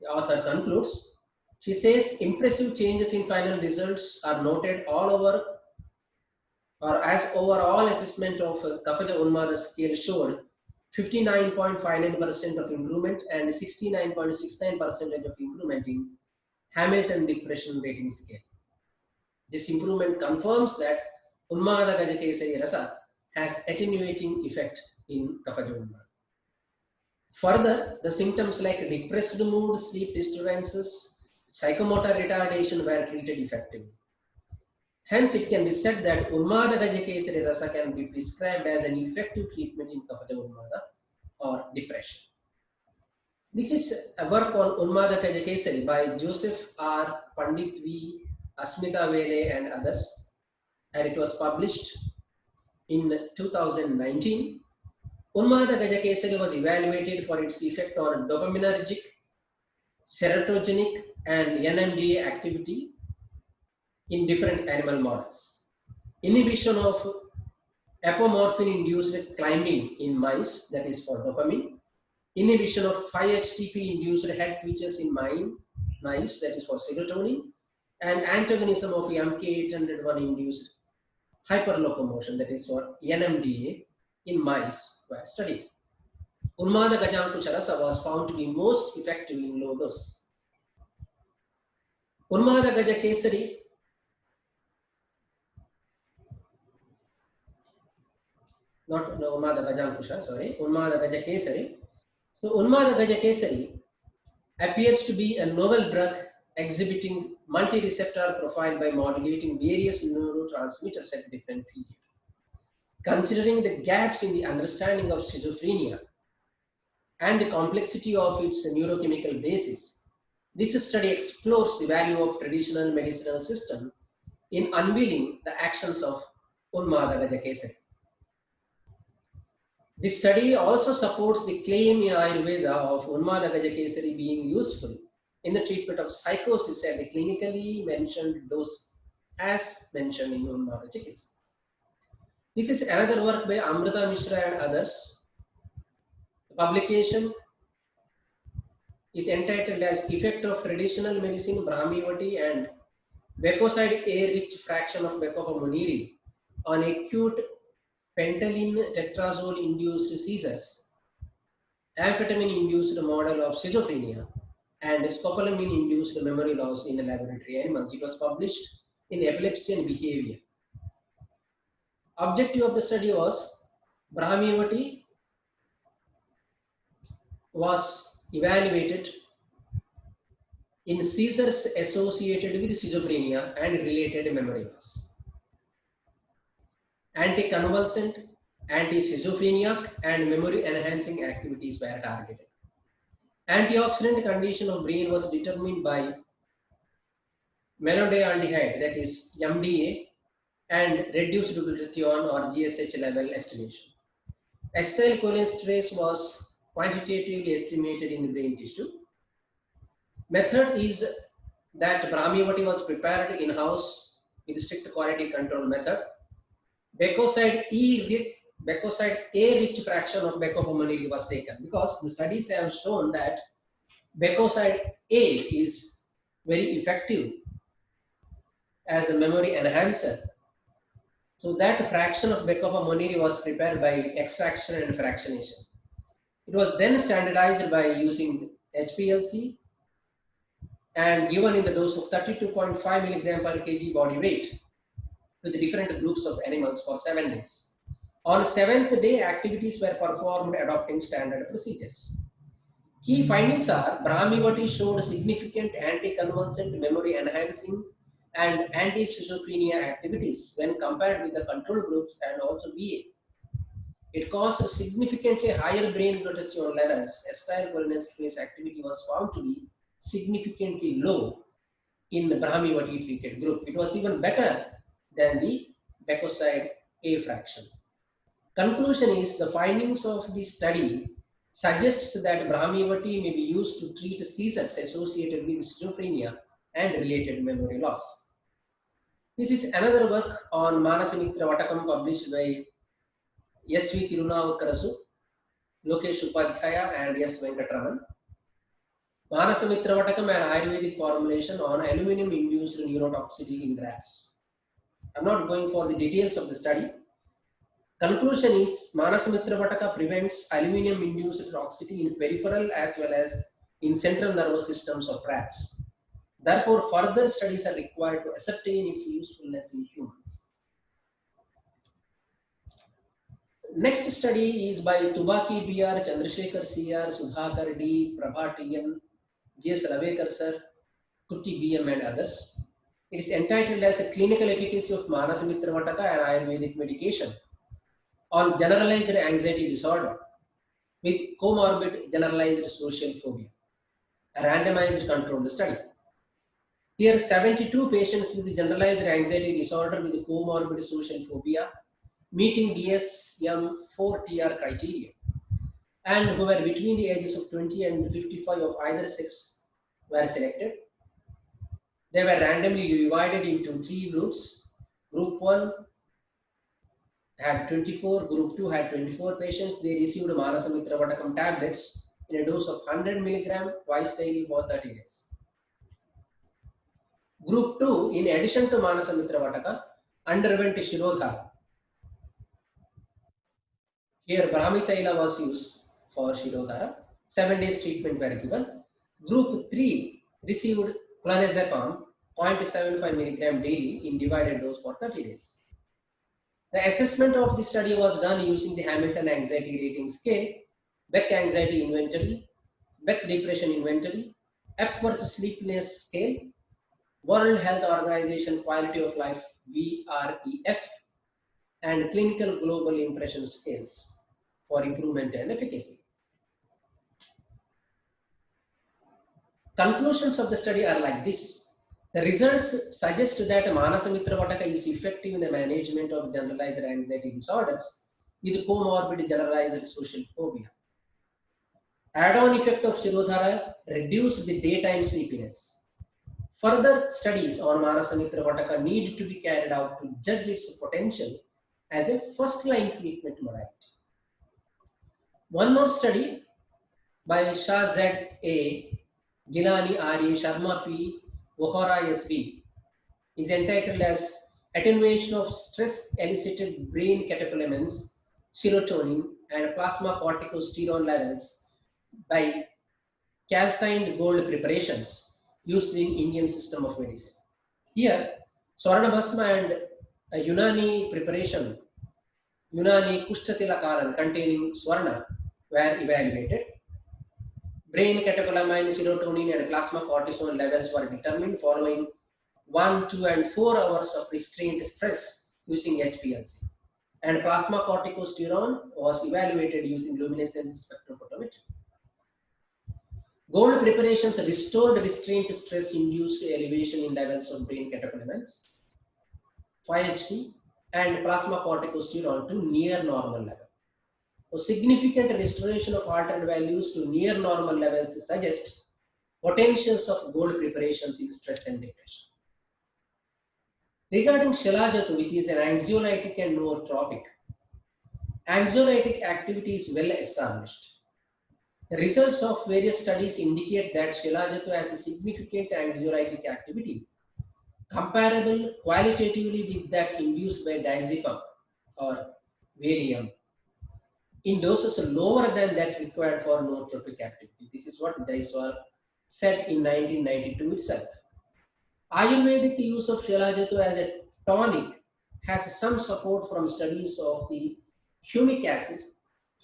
the author concludes. She says impressive changes in final results are noted all over, or as overall assessment of Kafaja Unmada scale showed 59.59% of improvement and 69.69% of improvement in Hamilton Depression Rating Scale. This improvement confirms that Unmada Gajakesari Rasa has attenuating effect in Kafaja Unmada. Further, the symptoms like depressed mood, sleep disturbances, psychomotor retardation were treated effectively. Hence, it can be said that Unmada Gajakesari Rasa can be prescribed as an effective treatment in Kafaja Unmada or depression. This is a work on Unmada Gajakesari by Joseph R. Pandit V. Asmita Vele and others, and it was published in 2019. Unmada Gajakesari was evaluated for its effect on dopaminergic, serotogenic, and NMDA activity in different animal models. Inhibition of apomorphine-induced climbing in mice, that is for dopamine. Inhibition of 5-HTP-induced head twitches in mice, that is for serotonin. And antagonism of MK801-induced hyperlocomotion, that is for NMDA, in mice were studied. Unmada Gajankusha Rasa was found to be most effective in low dose. Unmada Gaja Kesari, not no, Unmada Gajankusha, sorry, Unmada Gaja Kesari. So Unmada Gaja Kesari appears to be a novel drug exhibiting multi-receptor profile by modulating various neurotransmitters at different periods. Considering the gaps in the understanding of schizophrenia and the complexity of its neurochemical basis, this study explores the value of traditional medicinal system in unveiling the actions of Unmada Gajakesari. This study also supports the claim in Ayurveda of Unmada Gajakesari being useful in the treatment of psychosis at the clinically mentioned dose as mentioned in Unmada Chikitsa. This is another work by Amrita Mishra and others. The publication is entitled as Effect of Traditional Medicine Brahmivati and Becoside A-rich fraction of Bacopa monnieri on acute pentylene tetrazole induced seizures, amphetamine induced model of schizophrenia, and scopolamine induced memory loss in laboratory animals. It was published in Epilepsy and Behavior. Objective of the study was Brahmivati was evaluated in seizures associated with schizophrenia and related memory loss. Anticonvulsant, anti-schizophrenic, and memory-enhancing activities were targeted. Antioxidant condition of brain was determined by malondialdehyde, that is MDA, and reduced glutathione or GSH level estimation. Acetylcholinesterase was quantitatively estimated in the brain tissue. Method is that Brahmivati was prepared in-house with strict quality control method. Becoside A-rich fraction of Bacopa monnieri was taken because the studies have shown that Becoside A is very effective as a memory enhancer. So that fraction of Bacopa monnieri was prepared by extraction and fractionation. It was then standardized by using HPLC and given in the dose of 32.5 milligram per kg body weight with different groups of animals for 7 days. On 7th day, activities were performed adopting standard procedures. Key findings are Brahmivati showed significant anti-convulsant, memory enhancing, and anti-schizophrenia activities when compared with the control groups and also VA. It caused significantly higher brain glutathione levels. Acetylcholinesterase activity was found to be significantly low in the Brahmivati treated group. It was even better than the Becoside A fraction. Conclusion is the findings of the study suggests that Brahmivati may be used to treat seizures associated with schizophrenia and related memory loss. This is another work on Manasamitra Vatakam published by S.V. Tirunavukarasu, Lokesh Upadhyaya and S. Venkatraman. Manasamitra Vatakam, an Ayurvedic formulation on aluminum-induced neurotoxicity in rats. I'm not going for the details of the study. Conclusion is Manasamitra Vataka prevents aluminum-induced toxicity in peripheral as well as in central nervous systems of rats. Therefore, further studies are required to ascertain its usefulness in humans. Next study is by Tubaki B.R., Chandrasekhar C.R., Sudhakar D., Prabha T.N., G.S. Ravekar Sir, Kutti B.M. and others. It is entitled as a clinical efficacy of Manasamitra Vataka, an Ayurvedic medication, on generalized anxiety disorder with comorbid generalized social phobia, a randomized controlled study. Here, 72 patients with generalized anxiety disorder with comorbid social phobia meeting DSM-4-TR criteria and who were between the ages of 20 and 55 of either sex were selected. They were randomly divided into 3 groups. Group 1 had 24, group 2 had 24 patients. They received Manasamitra Vatakam tablets in a dose of 100 milligram twice daily for 30 days. Group 2, in addition to Manasamitra Vataka, underwent Shirodhara. Here Brahmi Taila was used for Shirodhara. 7 days treatment were given. Group 3 received clonazepam 0.75 milligram daily in divided dose for 30 days. The assessment of the study was done using the Hamilton Anxiety Rating Scale, Beck Anxiety Inventory, Beck Depression Inventory, Epworth Sleepiness Scale, World Health Organization Quality of Life VREF, and Clinical Global Impression Scales for improvement and efficacy. Conclusions of the study are like this. The results suggest that Manasamitra Vataka is effective in the management of generalized anxiety disorders with comorbid generalized social phobia. Add-on effect of Shirodhara reduced the daytime sleepiness. Further studies on Manasamitra Vataka need to be carried out to judge its potential as a first-line treatment modality. One more study by Shah Z.A., Gilani R.E., Sharma P., Vohra S.B. is entitled as Attenuation of Stress-Elicited Brain Catecholamines, Serotonin, and Plasma Corticosterone Levels by calcined gold preparations used in Indian system of medicine. Here, Swarna Bhasma and a Unani preparation, Unani Kushtatilakaran containing Swarna, were evaluated. Brain catecholamine, serotonin, and plasma cortisol levels were determined following 1, 2, and 4 hours of restrained stress using HPLC. And plasma corticosterone was evaluated using luminescence spectrophotometry. Gold preparations restored restraint stress-induced elevation in levels of brain catecholamines, 5-HT, and plasma corticosterone to near normal level. A significant restoration of altered values to near normal levels suggest potentials of gold preparations in stress and depression. Regarding Shilajit, which is an anxiolytic and nootropic, anxiolytic activity is well established. The results of various studies indicate that Shilajit has a significant anxiolytic activity comparable qualitatively with that induced by diazepam or Valium in doses lower than that required for nootropic activity. This is what Jaiswal said in 1992 itself. Ayurvedic use of Shilajit as a tonic has some support from studies of the humic acid,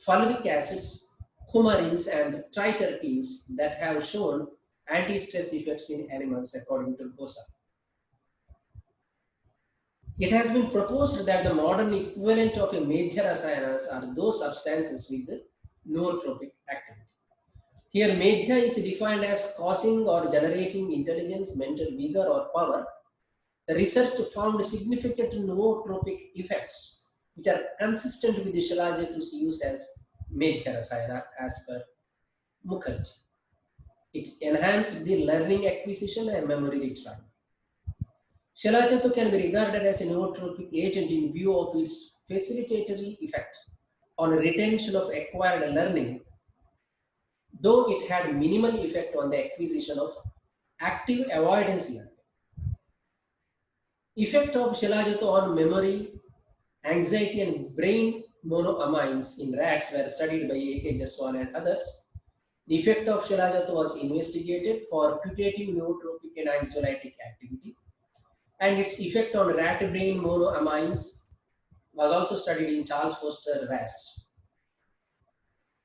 fulvic acids, coumarins, and triterpenes that have shown anti-stress effects in animals according to Ghosa. It has been proposed that the modern equivalent of a Medhya Rasayanas are those substances with the nootropic activity. Here, Medhya is defined as causing or generating intelligence, mental vigor, or power. The research found significant nootropic effects which are consistent with the Shilajit's use as Medhya Rasayana as per Mukherjee. It enhanced the learning acquisition and memory retrieval. Shilajit can be regarded as a nootropic agent in view of its facilitatory effect on retention of acquired learning, though it had minimal effect on the acquisition of active avoidance learning. Effect of Shilajit on memory, anxiety, and brain monoamines in rats were studied by A.K. Jaswal and others. The effect of Shilajit was investigated for putative nootropic and anxiolytic activity, and its effect on rat brain monoamines was also studied in Charles Foster rats.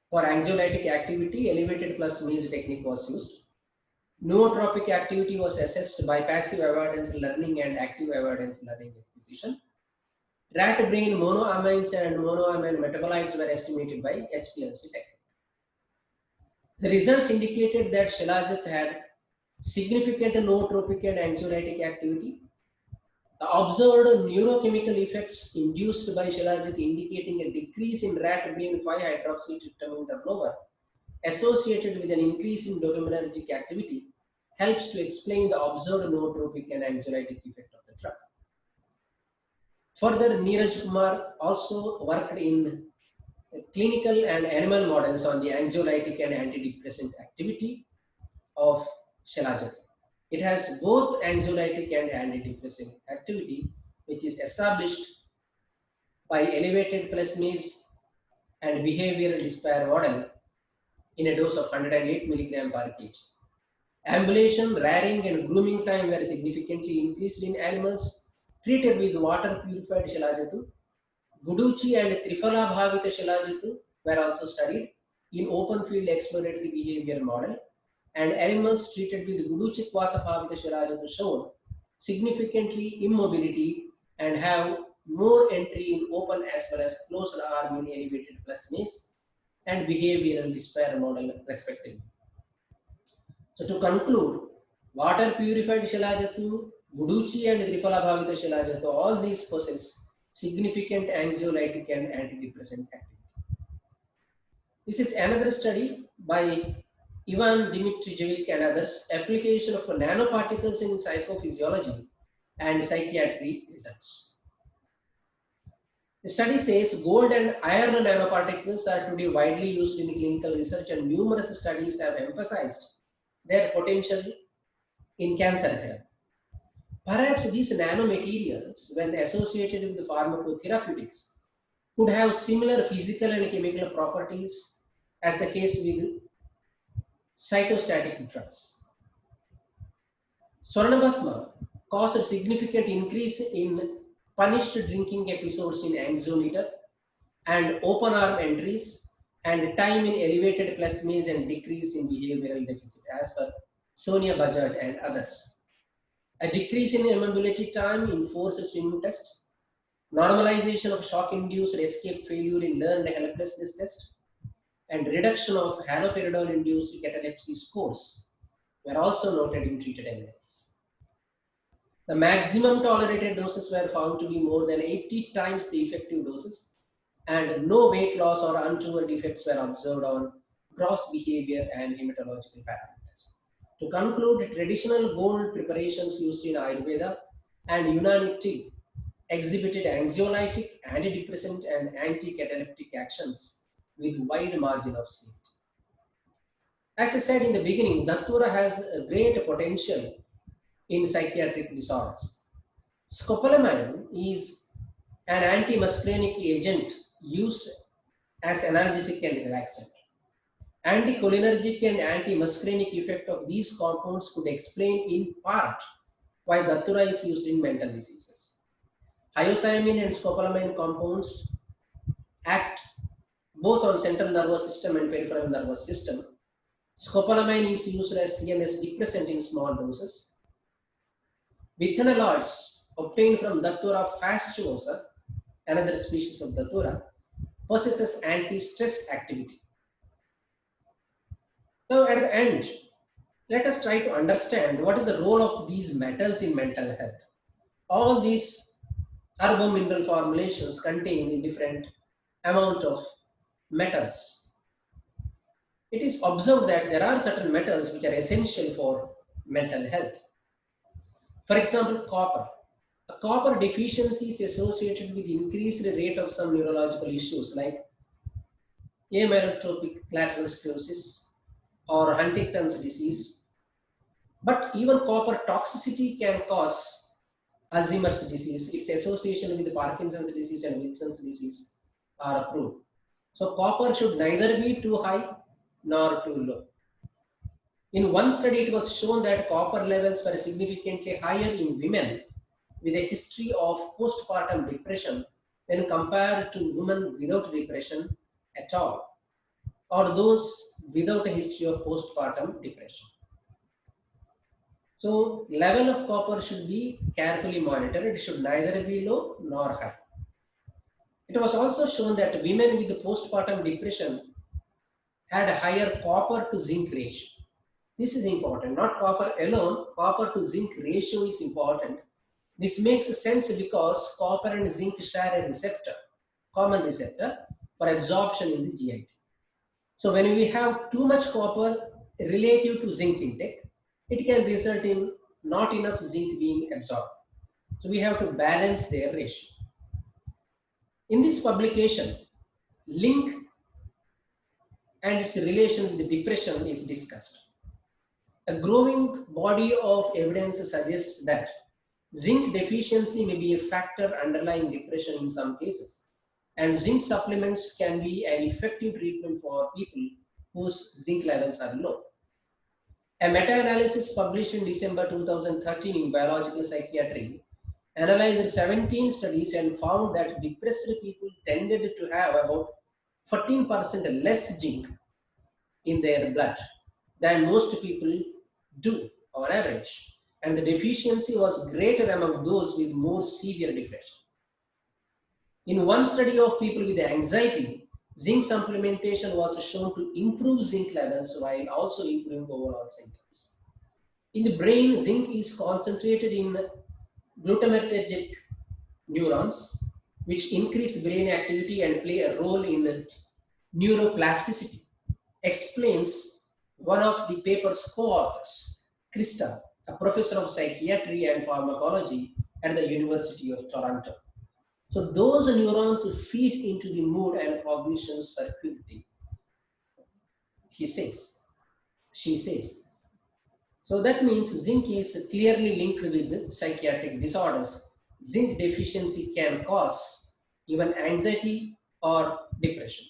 For anxiolytic activity, elevated plus maze technique was used. Nootropic activity was assessed by passive avoidance learning and active avoidance learning acquisition. Rat brain monoamines and monoamine metabolites were estimated by HPLC technique. The results indicated that Shilajit had significant nootropic and anxiolytic activity. The observed neurochemical effects induced by Shilajit indicating a decrease in rat brain 5-hydroxytryptamine turnover associated with an increase in dopaminergic activity helps to explain the observed nootropic and anxiolytic effect of the drug. Further, Neeraj Kumar also worked in clinical and animal models on the anxiolytic and antidepressant activity of Shilajit. It has both anxiolytic and antidepressant activity, which is established by elevated plus maze and behavioral despair model in a dose of 108 milligram per kg. Ambulation, rearing, and grooming time were significantly increased in animals treated with water purified Shilajatu. Guduchi and Triphala Bhavita Shilajatu were also studied in open field exploratory behavior model, and animals treated with Guduchi Kvata Bhavita Shilajatu showed significantly immobility and have more entry in open as well as closed arm in elevated plasmids and behavioral despair model respectively. So to conclude, water purified Shilajatu, Guduchi and Triphala Bhavita Shilajatu, all these possess significant anxiolytic and antidepressant activity. This is another study by Ivan Dimitrijevic and others, application of nanoparticles in psychophysiology and psychiatry results. The study says gold and iron nanoparticles are today widely used in clinical research, and numerous studies have emphasized their potential in cancer therapy. Perhaps these nanomaterials, when associated with pharmacotherapeutics, could have similar physical and chemical properties as the case with cytostatic drugs. Swarnabhasma caused a significant increase in punished drinking episodes in anxiometer and open arm entries, and time in elevated plasmids and decrease in behavioral deficit as per Sonia Bajaj and others. A decrease in immobility time in forced swimming test, normalization of shock-induced escape failure in learned helplessness test, and reduction of haloperidol-induced catalepsy scores were also noted in treated animals. The maximum tolerated doses were found to be more than 80 times the effective doses, and no weight loss or untoward effects were observed on gross behavior and hematological parameters. To conclude, traditional gold preparations used in Ayurveda and Unani tea exhibited anxiolytic, antidepressant, and anti-cataleptic actions with wide margin of safety. As I said in the beginning, Datura has a great potential in psychiatric disorders. Scopolamine is an anti-muscarinic agent used as analgesic and relaxant. Anticholinergic and anti-muscarinic effect of these compounds could explain in part why Datura is used in mental diseases. Hyoscyamine and scopolamine compounds act both on central nervous system and peripheral nervous system. Scopolamine is used as CNS depressant in small doses. Biphenyloids obtained from Datura fastuosa, another species of Datura, possesses anti-stress activity. Now at the end, let us try to understand what is the role of these metals in mental health. All these herbo-mineral formulations contain a different amount of metals. It is observed that there are certain metals which are essential for mental health. For example, copper. A copper deficiency is associated with increased rate of some neurological issues like amyotrophic lateral sclerosis or Huntington's disease. But even copper toxicity can cause Alzheimer's disease. Its association with Parkinson's disease and Wilson's disease are approved. So copper should neither be too high nor too low. In one study, it was shown that copper levels were significantly higher in women with a history of postpartum depression when compared to women without depression at all, or those without a history of postpartum depression. So level of copper should be carefully monitored. It should neither be low nor high. It was also shown that women with postpartum depression had a higher copper to zinc ratio. This is important, not copper alone, copper to zinc ratio is important. This makes sense because copper and zinc share a receptor, common receptor for absorption in the GIT. So when we have too much copper relative to zinc intake, it can result in not enough zinc being absorbed. So we have to balance their ratio. In this publication, link and its relation with depression is discussed. A growing body of evidence suggests that zinc deficiency may be a factor underlying depression in some cases, and zinc supplements can be an effective treatment for people whose zinc levels are low. A meta-analysis published in December 2013 in Biological Psychiatry analyzed 17 studies and found that depressed people tended to have about 14% less zinc in their blood than most people do on average. And the deficiency was greater among those with more severe depression. In one study of people with anxiety, zinc supplementation was shown to improve zinc levels while also improving overall symptoms. In the brain, zinc is concentrated in glutamatergic neurons, which increase brain activity and play a role in neuroplasticity, explains one of the paper's co-authors, Krista, a professor of psychiatry and pharmacology at the University of Toronto. So those neurons feed into the mood and cognition circuitry, he says, she says. So that means zinc is clearly linked with psychiatric disorders. Zinc deficiency can cause even anxiety or depression.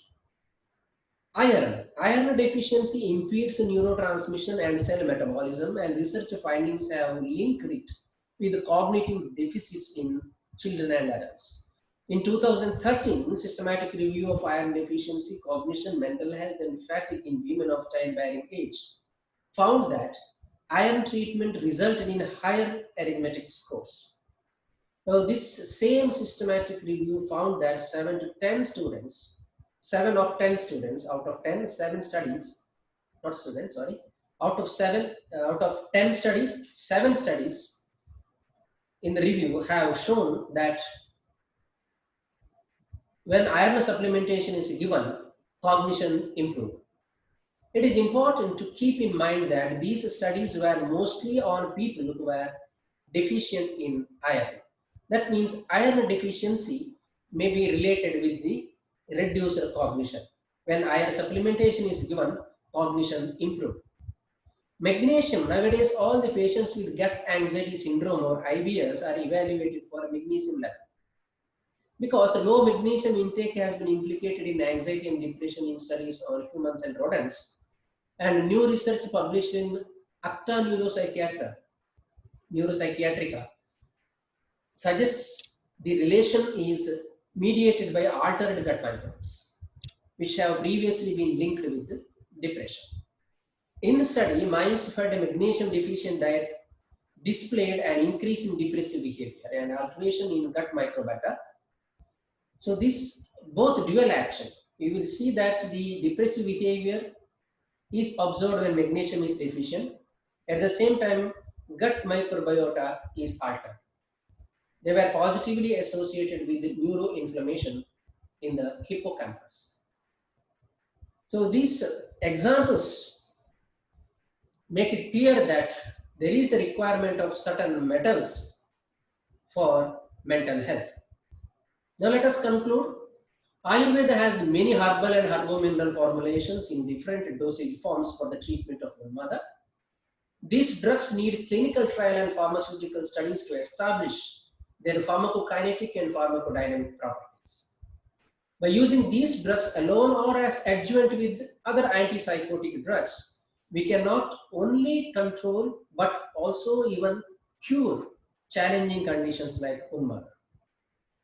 Iron deficiency impedes neurotransmission and cell metabolism, and research findings have linked it with cognitive deficits in children and adults. In 2013, systematic review of iron deficiency, cognition, mental health, and fatigue in women of childbearing age found that iron treatment resulted in higher arithmetic scores. Now, this same systematic review found that 7 of 10 students out of 10, 7 studies, not students, sorry, out of 10 studies, 7 studies in the review have shown that when iron supplementation is given, cognition improves. It is important to keep in mind that these studies were mostly on people who were deficient in iron. That means iron deficiency may be related with the reduced cognition. When iron supplementation is given, cognition improves. Magnesium, nowadays all the patients with gut anxiety syndrome or IBS are evaluated for magnesium level. Because low magnesium intake has been implicated in anxiety and depression in studies on humans and rodents. And new research published in Acta Neuropsychiatrica suggests the relation is mediated by altered gut microbes, which have previously been linked with depression. In the study, mice fed a magnesium deficient diet displayed an increase in depressive behavior and alteration in gut microbiota. So this both dual action. We will see that the depressive behavior is observed when magnesium is deficient. At the same time, gut microbiota is altered. They were positively associated with the neuroinflammation in the hippocampus. So these examples make it clear that there is a requirement of certain metals for mental health. Now let us conclude. Ayurveda has many herbal and herbo-mineral formulations in different dosage forms for the treatment of Unmada. These drugs need clinical trial and pharmaceutical studies to establish their pharmacokinetic and pharmacodynamic properties. By using these drugs alone or as adjuvant with other antipsychotic drugs, we can not only control but also even cure challenging conditions like Unmada.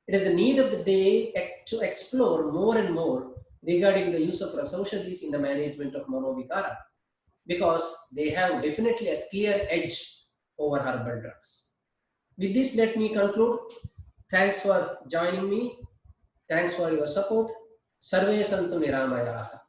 It is the need of the day to explore more and more regarding the use of rasaushadhis in the management of manovikara, because they have definitely a clear edge over herbal drugs. With this, let me conclude. Thanks for joining me. Thanks for your support. Sarve santu niramayaha.